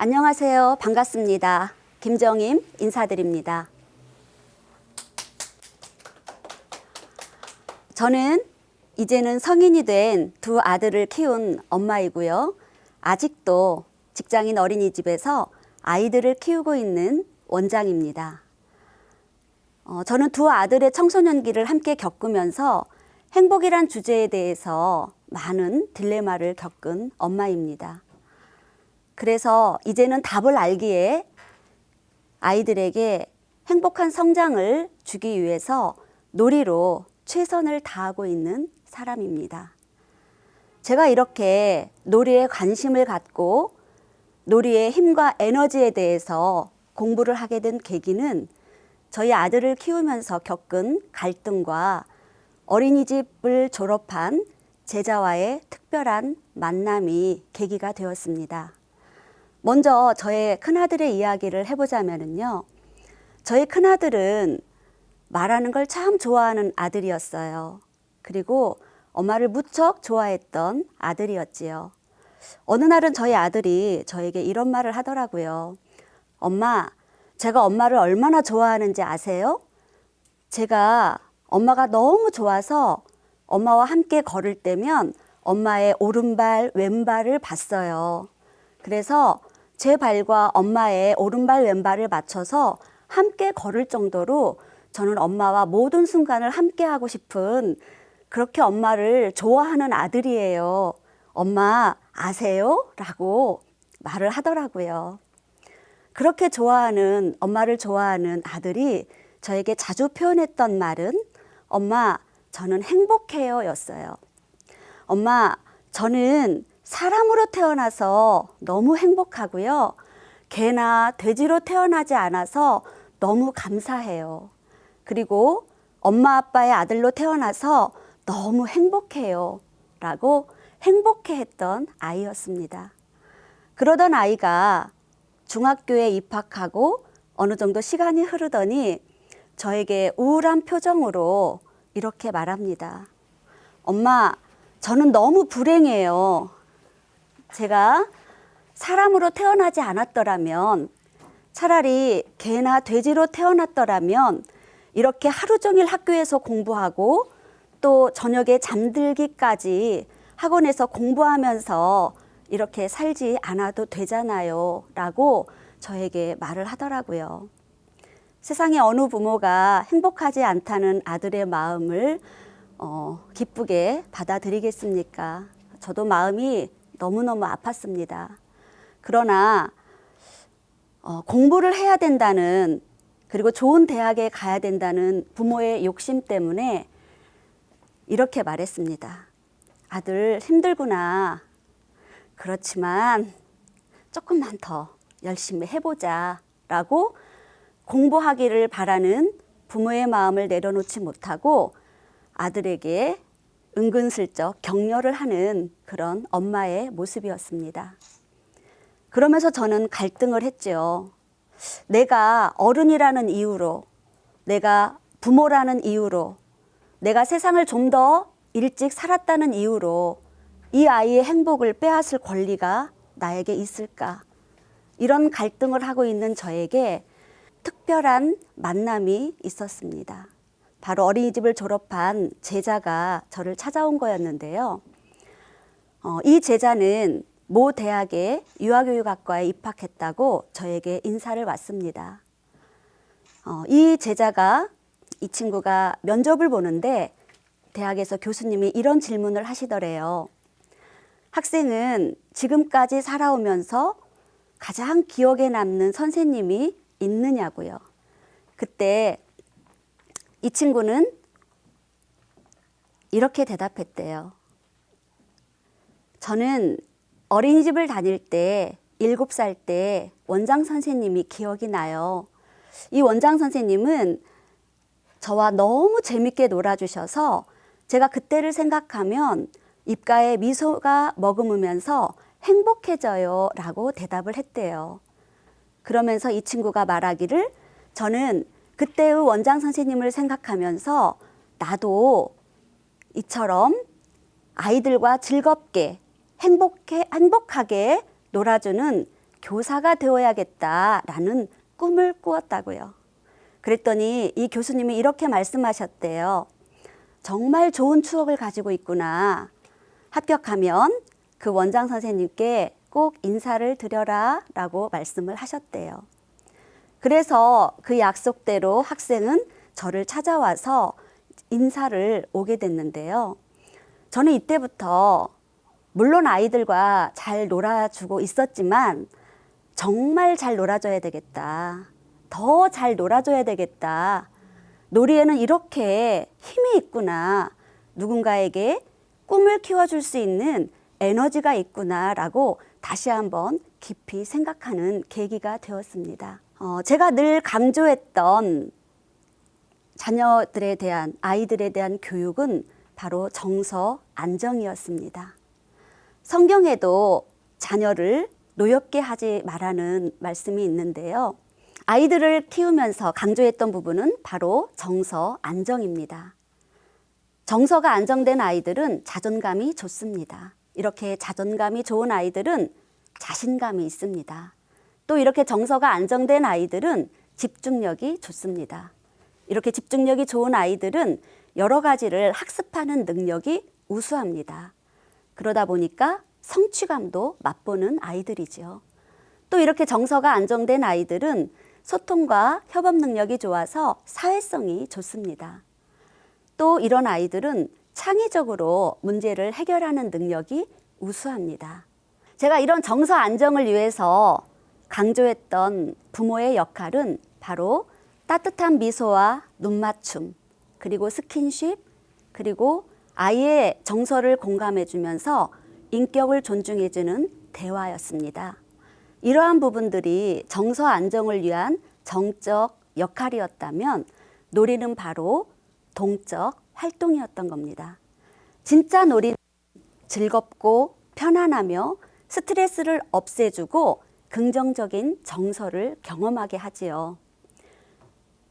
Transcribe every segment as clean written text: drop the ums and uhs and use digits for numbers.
안녕하세요. 반갑습니다. 김정임 인사드립니다. 저는 이제는 성인이 된 두 아들을 키운 엄마이고요. 아직도 직장인 어린이집에서 아이들을 키우고 있는 원장입니다. 저는 두 아들의 청소년기를 함께 겪으면서 행복이란 주제에 대해서 많은 딜레마를 겪은 엄마입니다. 그래서 이제는 답을 알기에 아이들에게 행복한 성장을 주기 위해서 놀이로 최선을 다하고 있는 사람입니다. 제가 이렇게 놀이에 관심을 갖고 놀이의 힘과 에너지에 대해서 공부를 하게 된 계기는 저희 아들을 키우면서 겪은 갈등과 어린이집을 졸업한 제자와의 특별한 만남이 계기가 되었습니다. 먼저 저의 큰아들의 이야기를 해보자면요. 저희 큰아들은 말하는 걸 참 좋아하는 아들이었어요. 그리고 엄마를 무척 좋아했던 아들이었지요. 어느 날은 저희 아들이 저에게 이런 말을 하더라고요. 엄마, 제가 엄마를 얼마나 좋아하는지 아세요? 제가 엄마가 너무 좋아서 엄마와 함께 걸을 때면 엄마의 오른발, 왼발을 봤어요. 그래서 제 발과 엄마의 오른발, 왼발을 맞춰서 함께 걸을 정도로 저는 엄마와 모든 순간을 함께 하고 싶은 그렇게 엄마를 좋아하는 아들이에요. 엄마 아세요? 라고 말을 하더라고요. 그렇게 좋아하는, 엄마를 좋아하는 아들이 저에게 자주 표현했던 말은 엄마, 저는 행복해요 였어요. 엄마, 저는 사람으로 태어나서 너무 행복하고요. 개나 돼지로 태어나지 않아서 너무 감사해요. 그리고 엄마 아빠의 아들로 태어나서 너무 행복해요. 라고 행복해했던 아이였습니다. 그러던 아이가 중학교에 입학하고 어느 정도 시간이 흐르더니 저에게 우울한 표정으로 이렇게 말합니다. 엄마, 저는 너무 불행해요. 제가 사람으로 태어나지 않았더라면, 차라리 개나 돼지로 태어났더라면 이렇게 하루 종일 학교에서 공부하고 또 저녁에 잠들기까지 학원에서 공부하면서 이렇게 살지 않아도 되잖아요 라고 저에게 말을 하더라고요. 세상에 어느 부모가 행복하지 않다는 아들의 마음을 기쁘게 받아들이겠습니까? 저도 마음이 너무너무 아팠습니다. 그러나 공부를 해야 된다는, 그리고 좋은 대학에 가야 된다는 부모의 욕심 때문에 이렇게 말했습니다. 아들 힘들구나. 그렇지만 조금만 더 열심히 해보자 라고 공부하기를 바라는 부모의 마음을 내려놓지 못하고 아들에게 은근슬쩍 격려를 하는 그런 엄마의 모습이었습니다. 그러면서 저는 갈등을 했죠. 내가 어른이라는 이유로, 내가 부모라는 이유로, 내가 세상을 좀 더 일찍 살았다는 이유로 이 아이의 행복을 빼앗을 권리가 나에게 있을까? 이런 갈등을 하고 있는 저에게 특별한 만남이 있었습니다. 바로 어린이집을 졸업한 제자가 저를 찾아온 거였는데요. 이 제자는 모 대학의 유아교육학과에 입학했다고 저에게 인사를 왔습니다. 이 제자가, 이 친구가 면접을 보는데 대학에서 교수님이 이런 질문을 하시더래요. 학생은 지금까지 살아오면서 가장 기억에 남는 선생님이 있느냐고요. 그때 이 친구는 이렇게 대답했대요. 저는 어린이집을 다닐 때 7살 때 원장 선생님이 기억이 나요. 이 원장 선생님은 저와 너무 재밌게 놀아주셔서 제가 그때를 생각하면 입가에 미소가 머금으면서 행복해져요 라고 대답을 했대요. 그러면서 이 친구가 말하기를 저는 그때의 원장 선생님을 생각하면서 나도 이처럼 아이들과 즐겁게 행복하게 놀아주는 교사가 되어야겠다라는 꿈을 꾸었다고요. 그랬더니 이 교수님이 이렇게 말씀하셨대요. 정말 좋은 추억을 가지고 있구나. 합격하면 그 원장 선생님께 꼭 인사를 드려라 라고 말씀을 하셨대요. 그래서 그 약속대로 학생은 저를 찾아와서 인사를 오게 됐는데요. 저는 이때부터 물론 아이들과 잘 놀아주고 있었지만 정말 잘 놀아줘야 되겠다. 더 잘 놀아줘야 되겠다. 놀이에는 이렇게 힘이 있구나. 누군가에게 꿈을 키워줄 수 있는 에너지가 있구나라고 다시 한번 깊이 생각하는 계기가 되었습니다. 제가 늘 강조했던 자녀들에 대한, 아이들에 대한 교육은 바로 정서 안정이었습니다. 성경에도 자녀를 노엽게 하지 말라는 말씀이 있는데요. 아이들을 키우면서 강조했던 부분은 바로 정서 안정입니다. 정서가 안정된 아이들은 자존감이 좋습니다. 이렇게 자존감이 좋은 아이들은 자신감이 있습니다. 또 이렇게 정서가 안정된 아이들은 집중력이 좋습니다. 이렇게 집중력이 좋은 아이들은 여러 가지를 학습하는 능력이 우수합니다. 그러다 보니까 성취감도 맛보는 아이들이죠. 또 이렇게 정서가 안정된 아이들은 소통과 협업 능력이 좋아서 사회성이 좋습니다. 또 이런 아이들은 창의적으로 문제를 해결하는 능력이 우수합니다. 제가 이런 정서 안정을 위해서 강조했던 부모의 역할은 바로 따뜻한 미소와 눈맞춤, 그리고 스킨십, 그리고 아이의 정서를 공감해주면서 인격을 존중해주는 대화였습니다. 이러한 부분들이 정서 안정을 위한 정적 역할이었다면 놀이는 바로 동적 활동이었던 겁니다. 진짜 놀이는 즐겁고 편안하며 스트레스를 없애주고 긍정적인 정서를 경험하게 하지요.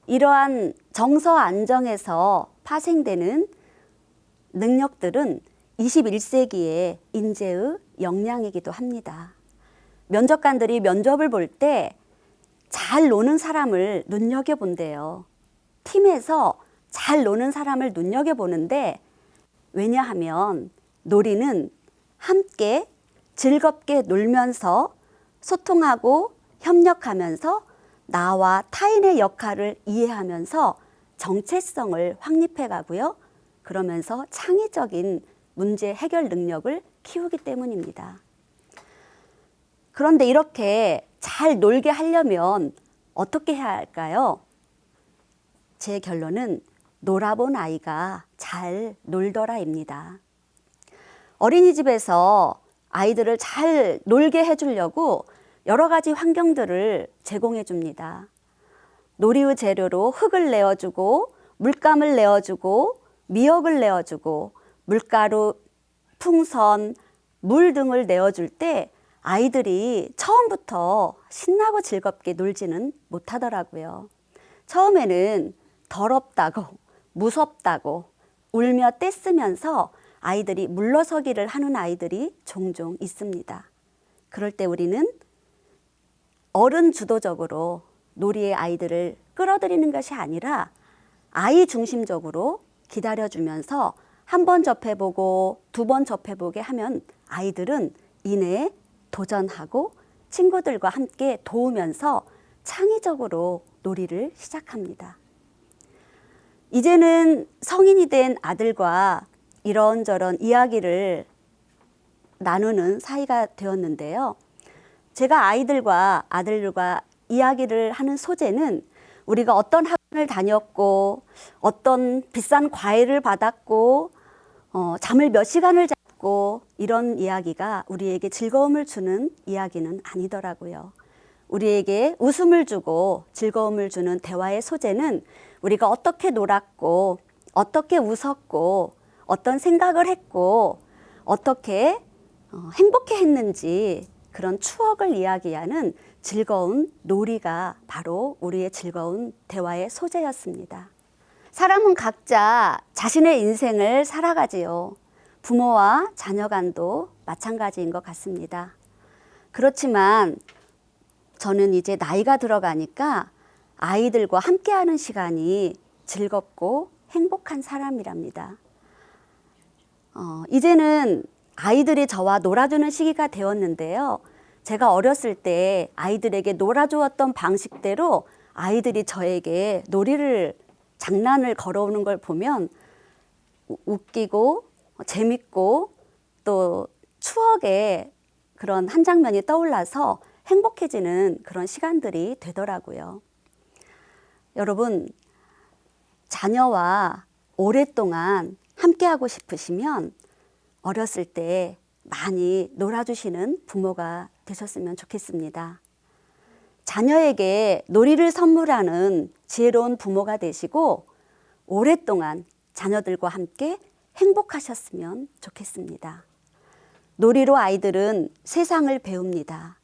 이러한 정서 안정에서 파생되는 능력들은 21세기의 인재의 역량이기도 합니다. 면접관들이 면접을 볼 때 잘 노는 사람을 눈여겨본대요. 팀에서 잘 노는 사람을 눈여겨보는데, 왜냐하면 놀이는 함께 즐겁게 놀면서 소통하고 협력하면서 나와 타인의 역할을 이해하면서 정체성을 확립해 가고요. 그러면서 창의적인 문제 해결 능력을 키우기 때문입니다. 그런데 이렇게 잘 놀게 하려면 어떻게 해야 할까요? 제 결론은 놀아본 아이가 잘 놀더라입니다. 어린이집에서 아이들을 잘 놀게 해주려고 여러 가지 환경들을 제공해 줍니다. 놀이의 재료로 흙을 내어주고 물감을 내어주고 미역을 내어주고 물가루, 풍선, 물 등을 내어줄 때 아이들이 처음부터 신나고 즐겁게 놀지는 못하더라고요. 처음에는 더럽다고 무섭다고 울며 떼쓰면서 아이들이 물러서기를 하는 아이들이 종종 있습니다. 그럴 때 우리는 어른 주도적으로 놀이의 아이들을 끌어들이는 것이 아니라 아이 중심적으로 기다려주면서 한 번 접해보고 두 번 접해보게 하면 아이들은 이내에 도전하고 친구들과 함께 도우면서 창의적으로 놀이를 시작합니다. 이제는 성인이 된 아들과 이런저런 이야기를 나누는 사이가 되었는데요. 제가 아들과 이야기를 하는 소재는 우리가 어떤 학원을 다녔고 어떤 비싼 과외를 받았고 잠을 몇 시간을 잤고 이런 이야기가 우리에게 즐거움을 주는 이야기는 아니더라고요. 우리에게 웃음을 주고 즐거움을 주는 대화의 소재는 우리가 어떻게 놀았고 어떻게 웃었고 어떤 생각을 했고 어떻게 행복해 했는지 그런 추억을 이야기하는 즐거운 놀이가 바로 우리의 즐거운 대화의 소재였습니다. 사람은 각자 자신의 인생을 살아가지요. 부모와 자녀 간도 마찬가지인 것 같습니다. 그렇지만 저는 이제 나이가 들어가니까 아이들과 함께하는 시간이 즐겁고 행복한 사람이랍니다. 이제는 아이들이 저와 놀아주는 시기가 되었는데요. 제가 어렸을 때 아이들에게 놀아주었던 방식대로 아이들이 저에게 장난을 걸어오는 걸 보면 웃기고 재밌고 또 추억의 그런 한 장면이 떠올라서 행복해지는 그런 시간들이 되더라고요. 여러분, 자녀와 오랫동안 함께하고 싶으시면 어렸을 때 많이 놀아주시는 부모가 되셨으면 좋겠습니다. 자녀에게 놀이를 선물하는 지혜로운 부모가 되시고 오랫동안 자녀들과 함께 행복하셨으면 좋겠습니다. 놀이로 아이들은 세상을 배웁니다.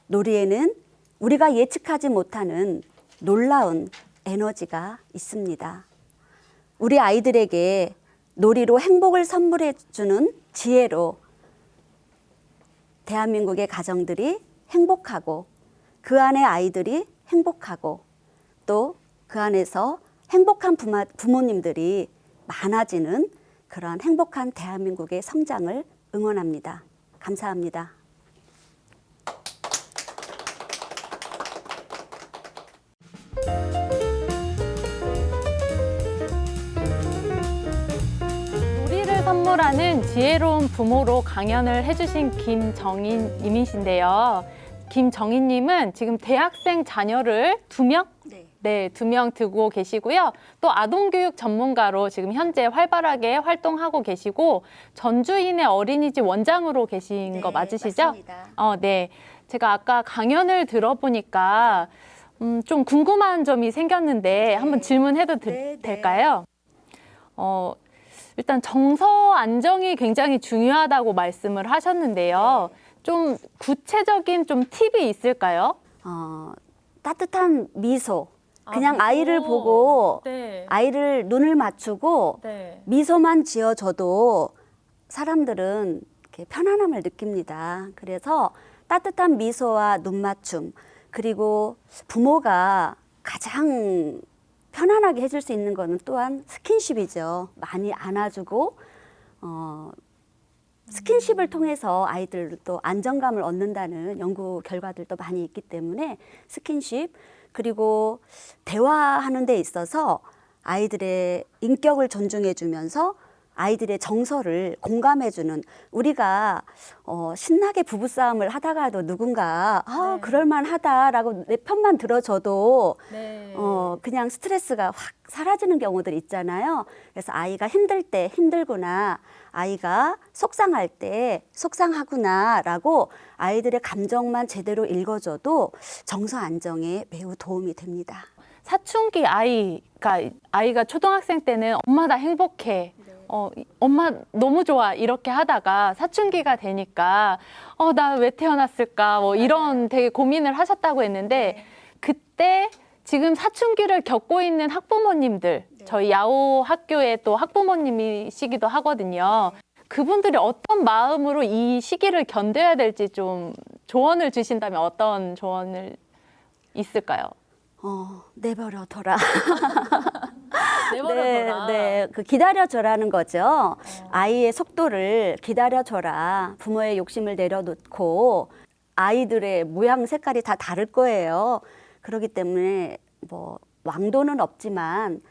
놀이에는 우리가 예측하지 못하는 놀라운 에너지가 있습니다. 우리 아이들에게 놀이로 행복을 선물해 주는 지혜로 대한민국의 가정들이 행복하고 그 안에 아이들이 행복하고 또 그 안에서 행복한 부모님들이 많아지는 그러한 행복한 대한민국의 성장을 응원합니다. 감사합니다. 놀이를 선물하는 지혜로운 부모로 강연을 해주신 김정인 님이신데요. 김정인 님은 지금 대학생 자녀를 2명? 네, 2명 두고 계시고요. 또 아동교육 전문가로 지금 현재 활발하게 활동하고 계시고 전주인의 어린이집 원장으로 계신 거 맞으시죠? 맞습니다. 네. 제가 아까 강연을 들어보니까 좀 궁금한 점이 생겼는데 한번 질문해도 될까요? 일단 정서 안정이 굉장히 중요하다고 말씀을 하셨는데요. 좀 구체적인 좀 팁이 있을까요? 따뜻한 미소. 그냥 아이를 보고 아이를 눈을 맞추고 미소만 지어줘도 사람들은 이렇게 편안함을 느낍니다. 그래서 따뜻한 미소와 눈 맞춤, 그리고 부모가 가장 편안하게 해줄 수 있는 거는 또한 스킨십이죠. 많이 안아주고 스킨십을 통해서 아이들도 안정감을 얻는다는 연구 결과들도 많이 있기 때문에 스킨십, 그리고 대화하는 데 있어서 아이들의 인격을 존중해 주면서 아이들의 정서를 공감해 주는, 우리가 신나게 부부싸움을 하다가도 누군가 그럴만하다라고 내 편만 들어줘도 그냥 스트레스가 확 사라지는 경우들이 있잖아요. 그래서 아이가 힘들 때 힘들구나, 아이가 속상할 때 속상하구나라고 아이들의 감정만 제대로 읽어줘도 정서 안정에 매우 도움이 됩니다. 사춘기 아이가 초등학생 때는 엄마 나 행복해. 엄마 너무 좋아 이렇게 하다가 사춘기가 되니까 나 왜 태어났을까 뭐 이런 되게 고민을 하셨다고 했는데 그때 지금 사춘기를 겪고 있는 학부모님들, 저희 야호 학교의 또 학부모님이시기도 하거든요. 그분들이 어떤 마음으로 이 시기를 견뎌야 될지 좀 조언을 주신다면 어떤 조언을 있을까요? 내버려둬라. 내버려둬라. 네, 그 기다려줘라는 거죠. 아이의 속도를 기다려줘라. 부모의 욕심을 내려놓고 아이들의 모양 색깔이 다 다를 거예요. 그렇기 때문에 뭐 왕도는 없지만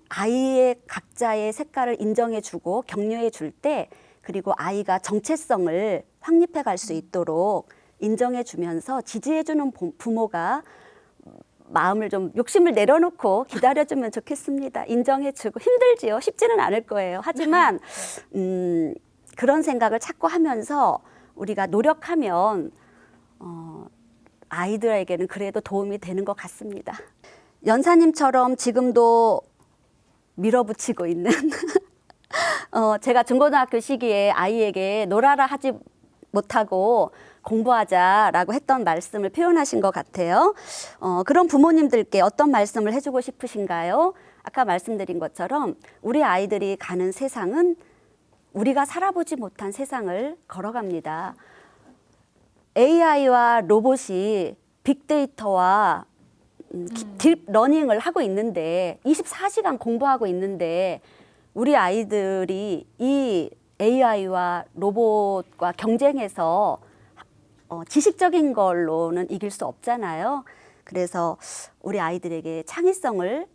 아이의 각자의 색깔을 인정해주고 격려해줄 때, 그리고 아이가 정체성을 확립해 갈 수 있도록 인정해주면서 지지해주는 부모가 마음을 좀 욕심을 내려놓고 기다려주면 좋겠습니다. 인정해주고 힘들지요. 쉽지는 않을 거예요. 하지만 그런 생각을 자꾸 하면서 우리가 노력하면 아이들에게는 그래도 도움이 되는 것 같습니다. 연사님처럼 지금도 밀어붙이고 있는 제가 중고등학교 시기에 아이에게 놀아라 하지 못하고 공부하자라고 했던 말씀을 표현하신 것 같아요. 그런 부모님들께 어떤 말씀을 해주고 싶으신가요? 아까 말씀드린 것처럼 우리 아이들이 가는 세상은 우리가 살아보지 못한 세상을 걸어갑니다. AI와 로봇이 빅데이터와 딥러닝을 하고 있는데 24시간 공부하고 있는데 우리 아이들이 이 AI와 로봇과 경쟁해서 지식적인 걸로는 이길 수 없잖아요. 그래서 우리 아이들에게 창의성을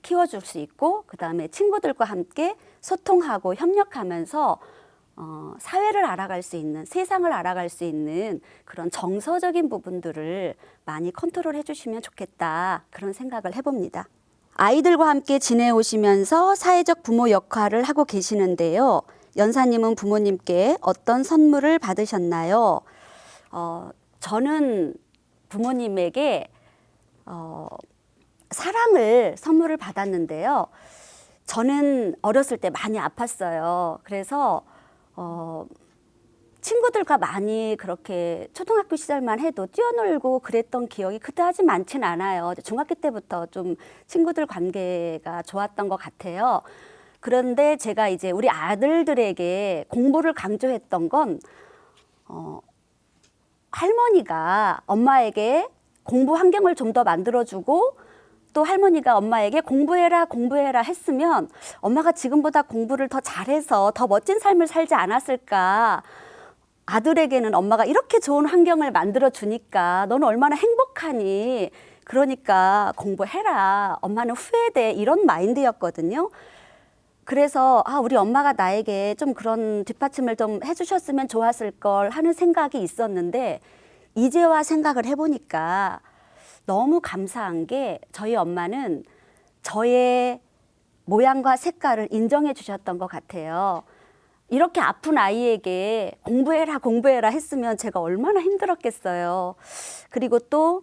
키워줄 수 있고 그다음에 친구들과 함께 소통하고 협력하면서 사회를 알아갈 수 있는, 세상을 알아갈 수 있는 그런 정서적인 부분들을 많이 컨트롤해 주시면 좋겠다, 그런 생각을 해봅니다. 아이들과 함께 지내오시면서 사회적 부모 역할을 하고 계시는데요. 연사님은 부모님께 어떤 선물을 받으셨나요? 저는 부모님에게 사랑을 선물을 받았는데요. 저는 어렸을 때 많이 아팠어요. 그래서 친구들과 많이 그렇게 초등학교 시절만 해도 뛰어놀고 그랬던 기억이 그다지 많진 않아요. 중학교 때부터 좀 친구들 관계가 좋았던 것 같아요. 그런데 제가 이제 우리 아들들에게 공부를 강조했던 건 할머니가 엄마에게 공부 환경을 좀 더 만들어주고 또 할머니가 엄마에게 공부해라 공부해라 했으면 엄마가 지금보다 공부를 더 잘해서 더 멋진 삶을 살지 않았을까. 아들에게는 엄마가 이렇게 좋은 환경을 만들어 주니까 너는 얼마나 행복하니, 그러니까 공부해라, 엄마는 후회돼, 이런 마인드였거든요. 그래서 우리 엄마가 나에게 좀 그런 뒷받침을 좀 해주셨으면 좋았을 걸 하는 생각이 있었는데 이제와 생각을 해보니까 너무 감사한 게 저희 엄마는 저의 모양과 색깔을 인정해 주셨던 것 같아요. 이렇게 아픈 아이에게 공부해라 공부해라 했으면 제가 얼마나 힘들었겠어요. 그리고 또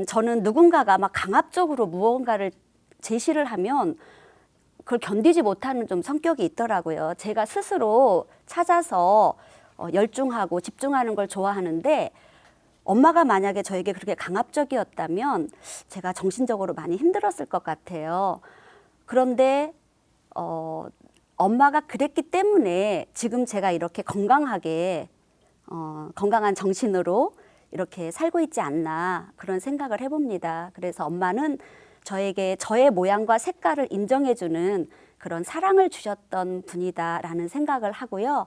저는 누군가가 막 강압적으로 무언가를 제시를 하면 그걸 견디지 못하는 좀 성격이 있더라고요. 제가 스스로 찾아서 열중하고 집중하는 걸 좋아하는데 엄마가 만약에 저에게 그렇게 강압적이었다면 제가 정신적으로 많이 힘들었을 것 같아요. 그런데 엄마가 그랬기 때문에 지금 제가 이렇게 건강하게 건강한 정신으로 이렇게 살고 있지 않나, 그런 생각을 해봅니다. 그래서 엄마는 저에게 저의 모양과 색깔을 인정해주는 그런 사랑을 주셨던 분이다라는 생각을 하고요.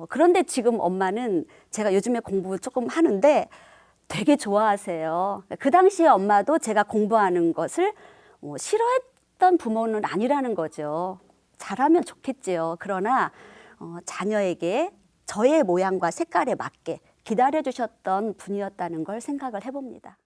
그런데 지금 엄마는 제가 요즘에 공부 조금 하는데 되게 좋아하세요. 그 당시에 엄마도 제가 공부하는 것을 싫어했던 부모는 아니라는 거죠. 잘하면 좋겠지요. 그러나 자녀에게 저의 모양과 색깔에 맞게 기다려주셨던 분이었다는 걸 생각을 해봅니다.